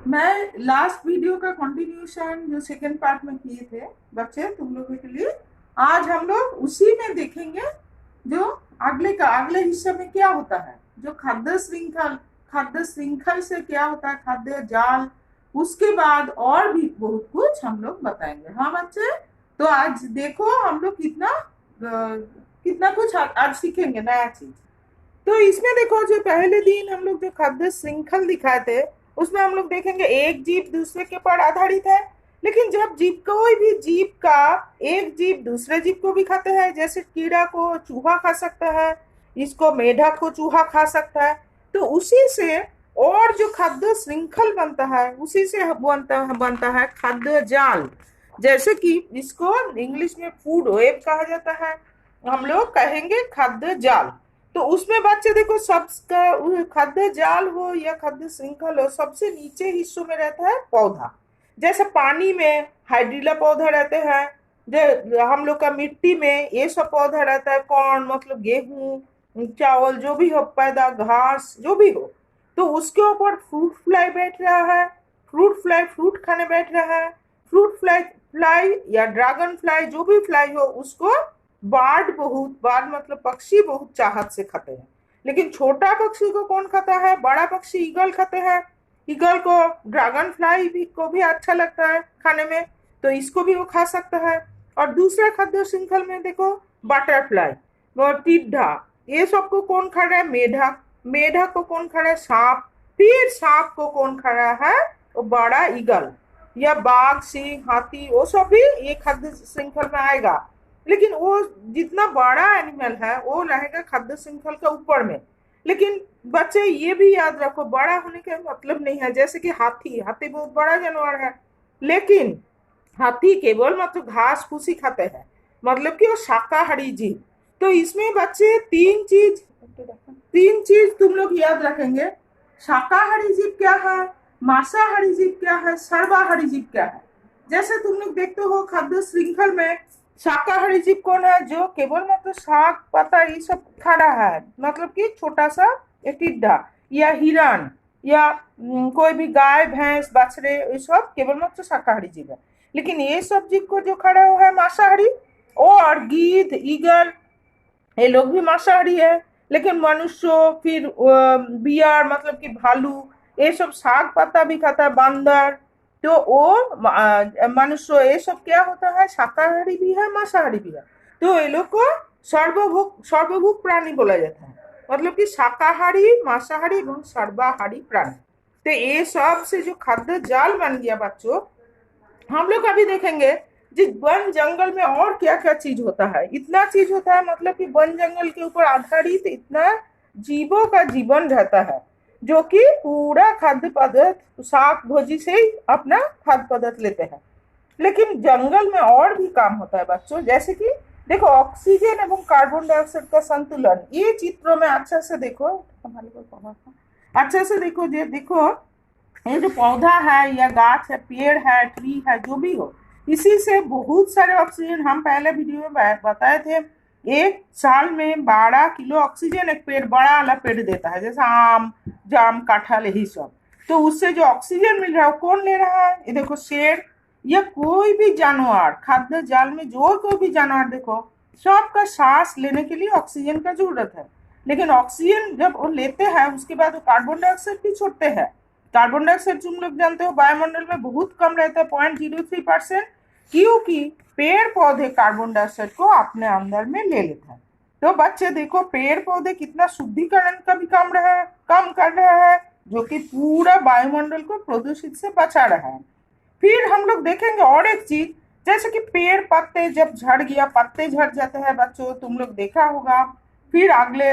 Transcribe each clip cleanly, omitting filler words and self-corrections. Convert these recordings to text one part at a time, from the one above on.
मैं last video का continuation जो सेकंड पार्ट में किए थे बच्चे तुम लोगों के लिए, आज हम लोग उसी में देखेंगे जो अगले हिस्से में क्या होता है, जो खाद्य श्रृंखल से क्या होता है, खाद्य जाल। उसके बाद और भी बहुत कुछ हम लोग बताएंगे। हाँ बच्चे, तो आज देखो हम लोग कितना कुछ आज सीखेंगे नया चीज। तो इसमें देखो, जो पहले दिन हम लोग जो खाद्य श्रृंखल दिखाए थे उसमें हम लोग देखेंगे एक जीव दूसरे के पर आधारित है। लेकिन जब जीव, कोई भी जीव का एक जीव दूसरे जीव को भी खाते हैं, जैसे कीड़ा को चूहा खा सकता है, इसको मेढक को चूहा खा सकता है, तो उसी से और जो खाद्य श्रृंखल बनता है उसी से बनता है खाद्य जाल। जैसे कि इसको इंग्लिश में फूड वेब कहा जाता है, हम लोग कहेंगे खाद्य जाल। तो उसमें बच्चे देखो, सबका खाद्य जाल हो या खाद्य श्रृंखल हो, सबसे नीचे हिस्सों में रहता है पौधा। जैसे पानी में हाइड्रिला पौधा रहते हैं, जो हम लोग का मिट्टी में ये सब पौधा रहता है, कॉर्न मतलब गेहूं चावल जो भी हो, पैदा घास जो भी हो। तो उसके ऊपर फ्रूट फ्लाई बैठ रहा है, फ्रूट फ्लाई फ्रूट खाने बैठ रहा है। फ्रूट फ्लाई फ्लाई या ड्रैगन फ्लाई जो भी फ्लाई हो उसको बार्ड मतलब पक्षी बहुत चाहत से खाते हैं। लेकिन छोटा पक्षी को कौन खाता है? बड़ा पक्षी ईगल खाते हैं। ईगल को ड्रैगन फ्लाई भी को भी अच्छा लगता है खाने में, तो इसको भी वो खा सकता है। और दूसरा खाद्य श्रृंखल में देखो, बटरफ्लाई वो टिड्ढा, ये सबको कौन खा रहा है? मेढक। मेढक को कौन खा रहा है? सांप। फिर सांप को कौन खा रहा है? वो बड़ा ईगल या बाघ सिंह हाथी, वो सब भी ये खाद्य श्रृंखल में आएगा। लेकिन वो जितना बड़ा एनिमल है वो रहेगा खाद्य श्रृंखल के ऊपर में। लेकिन बच्चे ये भी याद रखो, बड़ा होने का मतलब नहीं है, जैसे कि हाथी, हाथी बहुत बड़ा जानवर है, लेकिन हाथी केवल मतलब घास फूसी खाते हैं, मतलब कि वो शाकाहारी जीव। तो इसमें बच्चे तीन चीज तुम लोग याद रखेंगे। शाकाहारी जीव क्या है, मांसाहारी जीव क्या है, सर्वाहारी जीव क्या है। जैसे तुम लोग देखते हो खाद्य श्रृंखल में शाकाहारी जीव कौन है? जो केवल मतलब शाक पत्ता ये सब खा रहा है, मतलब कि छोटा सा एक टिड्डा या हिरण या कोई भी गाय भैंस बछड़े, ये सब केवल मतलब शाकाहारी जीव है। लेकिन ये सब जीव को जो खा रहा है वो है मांसाहारी। और गिद्ध ईगल ये लोग भी मांसाहारी है। लेकिन मनुष्य, फिर बियर मतलब कि भालू, ये सब साग पत्ता भी खाता है, बंदर। तो वो मनुष्य, ये सब क्या होता है? शाकाहारी भी है मांसाहारी भी है। तो ये लोग को सर्वभूक प्राणी बोला जाता है, मतलब कि शाकाहारी मांसाहारी एवं सर्वाहारी प्राणी। तो ये सब से जो खाद्य जाल बन गया बच्चों, हम लोग अभी देखेंगे जिस वन जंगल में और क्या क्या चीज होता है। इतना चीज होता है, मतलब कि वन जंगल के ऊपर आधारित इतना जीवों का जीवन रहता है, जो कि पूरा खाद्य पदार्थ शाक भोजी से ही अपना खाद्य पदार्थ लेते हैं। लेकिन जंगल में और भी काम होता है बच्चों, जैसे कि देखो ऑक्सीजन एवं कार्बन डाइऑक्साइड का संतुलन। ये चित्रों में अच्छा से देखो, अच्छा से देखो, ये देखो, ये जो पौधा है या गाछ है, पेड़ है, ट्री है, जो भी हो, इसी से बहुत सारे ऑक्सीजन, हम पहले वीडियो में बताए थे, एक साल में 12 किलो ऑक्सीजन एक पेड़, बड़ा वाला पेड़ देता है, जैसे आम जाम कटहल यही सब। तो उससे जो ऑक्सीजन मिल रहा है वो कौन ले रहा है? ये देखो शेर या कोई भी जानवर, खाद्य जाल में जो कोई भी जानवर देखो, सबका सांस लेने के लिए ऑक्सीजन का जरूरत है। लेकिन ऑक्सीजन जब वो लेते हैं उसके बाद वो कार्बन डाइऑक्साइड भी छोड़ते हैं। कार्बन डाइऑक्साइड तुम लोग जानते हो वायुमंडल में बहुत कम रहता है, 0.03%, क्योंकि पेड़ पौधे कार्बन डाइऑक्साइड को अपने अंदर में ले लेते हैं। तो बच्चे देखो, पेड़ पौधे कितना शुद्धिकरण का भी काम कर रहा है, जो कि पूरा वायुमंडल को प्रदूषित से बचा रहा है। फिर हम लोग देखेंगे और एक चीज, जैसे कि पेड़ पत्ते जब झड़ गया, पत्ते झड़ जाते हैं बच्चों, तुम लोग देखा होगा। फिर अगले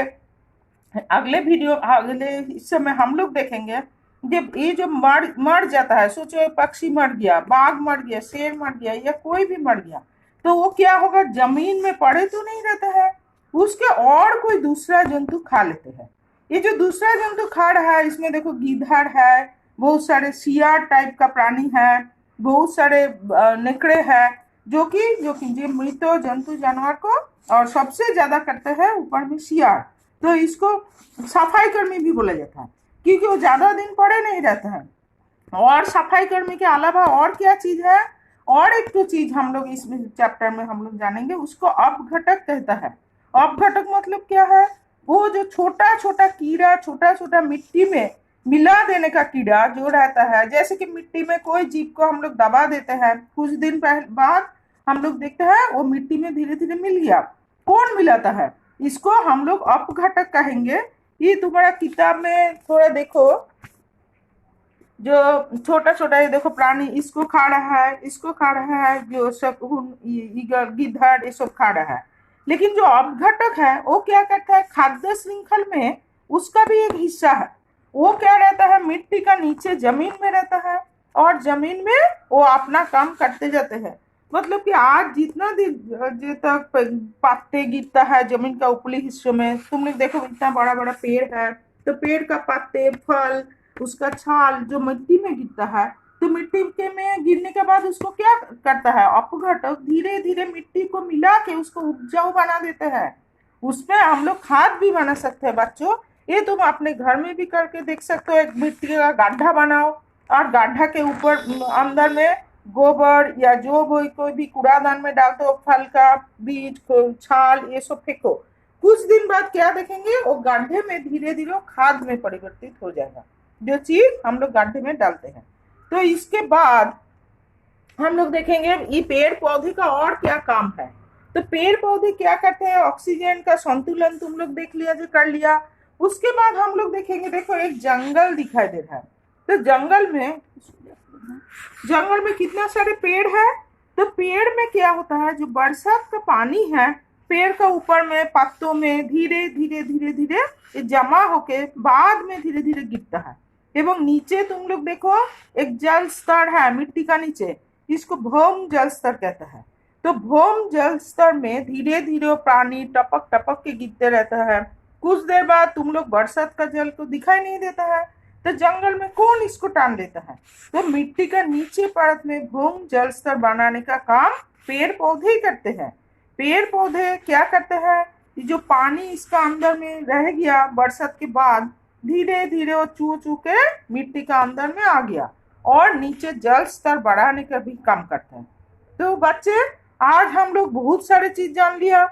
अगले वीडियो अगले हिस्से में हम लोग देखेंगे, जब ये जो मर मर जाता है, सोचो पक्षी मर गया, बाघ मर गया, शेर मर गया या कोई भी मर गया, तो वो क्या होगा? जमीन में पड़े तो नहीं रहता है, उसके और कोई दूसरा जंतु खा लेते हैं। ये जो दूसरा जंतु खा रहा है, इसमें देखो गिद्धड़ है, बहुत सारे सियार टाइप का प्राणी है, बहुत सारे नेकड़े हैं, जो कि ये मृत जंतु जानवर को, और सबसे ज्यादा करते हैं ऊपर में सियार। तो इसको सफाई कर्मी भी बोला जाता है, क्योंकि वो ज्यादा दिन पड़े नहीं रहते हैं। और सफाई कर्मी के अलावा और क्या चीज है, और एक तो चीज हम लोग इस चैप्टर में हम लोग जानेंगे, उसको अपघटक कहता है। अपघटक मतलब क्या है, वो जो छोटा छोटा कीड़ा, छोटा छोटा मिट्टी में मिला देने का कीड़ा जो रहता है, जैसे कि मिट्टी में कोई जीव को हम लोग दबा देते हैं, कुछ दिन पहले बाद हम लोग देखते हैं वो मिट्टी में धीरे धीरे मिल गया, कौन मिलाता है, इसको हम लोग अपघटक कहेंगे। ये तुम्हारा किताब में थोड़ा देखो, जो छोटा छोटा ये देखो प्राणी, इसको खा रहा है, इसको खा रहा है, जो शकुन, गिद्धड़, ये सब खा रहा है। लेकिन जो अपघटक है वो क्या करता है, खाद्य श्रृंखल में उसका भी एक हिस्सा है। वो क्या रहता है, मिट्टी का नीचे जमीन में रहता है, और जमीन में वो अपना काम करते जाते हैं। मतलब कि आज जितना दिन जो तक पत्ते गिरता है जमीन का ऊपरी हिस्सों में, तुम लोग देखो इतना बड़ा बड़ा पेड़ है, तो पेड़ का पत्ते, फल, उसका छाल जो मिट्टी में गिरता है, तो मिट्टी के में गिरने के बाद उसको क्या करता है, अपघटक धीरे धीरे मिट्टी को मिला के उसको उपजाऊ बना देते हैं। उसमें हम लोग खाद भी बना सकते हैं बच्चों। ये तुम अपने घर में भी करके देख सकते हो। एक मिट्टी का गड्ढा बनाओ, और गड्ढा के ऊपर अंदर में गोबर या जो कोई भी कूड़ादान में डाल दो, फल का बीज, छाल, ये सब फेंको। कुछ दिन बाद क्या देखेंगे, वो गड्ढे में धीरे धीरे खाद में परिवर्तित हो जाएगा, जो चीज हम लोग गड्ढे में डालते हैं। तो इसके बाद हम लोग देखेंगे ये पेड़ पौधे का और क्या काम है। तो पेड़ पौधे क्या करते हैं, ऑक्सीजन का संतुलन तुम लोग देख लिया, जो कर लिया। उसके बाद हम लोग देखेंगे, देखो एक जंगल दिखाई दे रहा है, तो जंगल में कितना सारे पेड़ है। तो पेड़ में क्या होता है, जो बरसात का पानी है पेड़ का ऊपर में पत्तों में धीरे धीरे धीरे धीरे ये जमा होके बाद में धीरे धीरे गिरता है। एवं नीचे तुम लोग देखो एक जल स्तर है मिट्टी का नीचे, इसको भौम जल स्तर कहता है। तो भौम जल स्तर में धीरे धीरे पानी टपक टपक के गिरते रहता है। कुछ देर बाद तुम लोग बरसात का जल को दिखाई नहीं देता है, तो जंगल में कौन इसको टान लेता है, तो मिट्टी का नीचे परत में भौम जल स्तर बनाने का काम पेड़ पौधे ही करते हैं। पेड़ पौधे क्या करते हैं, जो पानी इसका अंदर में रह गया बरसात के बाद, धीरे धीरे वो चू चू के मिट्टी का अंदर में आ गया, और नीचे जल स्तर बढ़ाने का भी काम करते हैं। तो बच्चे आज हम लोग बहुत सारे चीज जान लिया।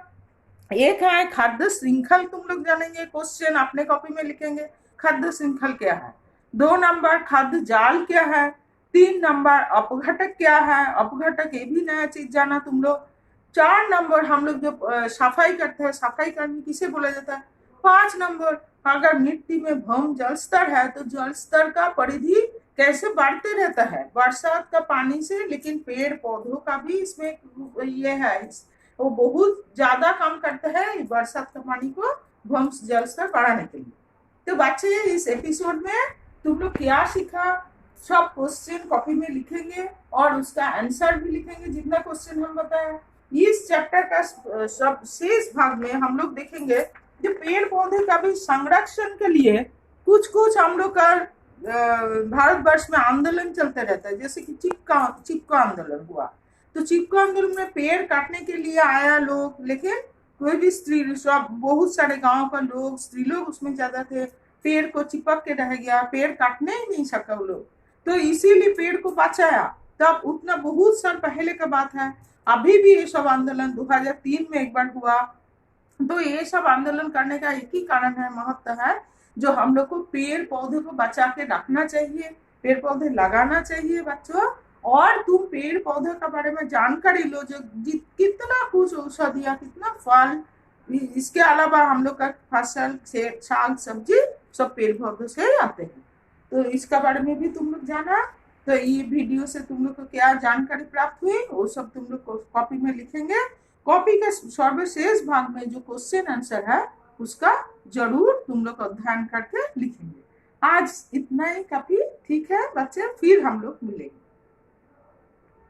एक है खाद्य श्रृंखल, तुम लोग जानेंगे, क्वेश्चन अपने कॉपी में लिखेंगे खाद्य श्रृंखल क्या है। 2 नंबर खाद्य जाल क्या है। 3 नंबर अपघटक क्या है, अपघटक ये भी नया चीज जाना तुम लोग। 4 नंबर हम लोग जो सफाई करते हैं, सफाई कर्मी किसे बोला जाता है। 5 नंबर अगर मिट्टी में भौम जल स्तर है, तो जल स्तर का परिधि कैसे बढ़ते रहता है बरसात का पानी से, लेकिन पेड़ पौधों का भी इसमें ये है, वो बहुत ज्यादा काम करते हैं बरसात का पानी को भौम जल स्तर बढ़ाने के लिए। तो बच्चे इस एपिसोड में तुम लोग क्या सीखा, सब क्वेश्चन कॉपी में लिखेंगे और उसका आंसर भी लिखेंगे जितना क्वेश्चन हम बताए। इस चैप्टर का सब शेष भाग में हम लोग देखेंगे कि पेड़ पौधे का भी संरक्षण के लिए कुछ कुछ हम लोग का भारतवर्ष में आंदोलन चलते रहता है, जैसे कि चिपका आंदोलन हुआ। तो चिपका आंदोलन में पेड़ काटने के लिए आया लोग, लेकिन कोई भी स्त्री, सब बहुत सारे गांव का लोग, स्त्री लोग उसमें ज्यादा थे, पेड़ को चिपक के रह गया, पेड़ काटने ही नहीं सका वो लोग, तो इसीलिए पेड़ को बचाया। तब उतना बहुत साल पहले का बात है। अभी भी ये सब आंदोलन 2003 में एक बार हुआ। तो ये सब आंदोलन करने का एक ही कारण है, महत्व है, जो हम लोग को पेड़ पौधे को बचा के रखना चाहिए, पेड़ पौधे लगाना चाहिए बच्चों। और तुम पेड़ पौधे के बारे में जानकारी लो, जो कितना कुछ औषधियाँ, कितना फल, इसके अलावा हम लोग का फसल, साग सब्जी सब पेड़ पौधों से आते हैं। तो इसका बारे में भी तुम लोग जाना। तो ये वीडियो से तुम लोग को क्या जानकारी प्राप्त हुई वो सब तुम लोग कॉपी में लिखेंगे। कॉपी के सर्वशेष भाग में जो क्वेश्चन आंसर है उसका जरूर तुम लोग अध्ययन करके लिखेंगे। आज इतना ही काफी, ठीक है बच्चे, फिर हम लोग मिलेंगे।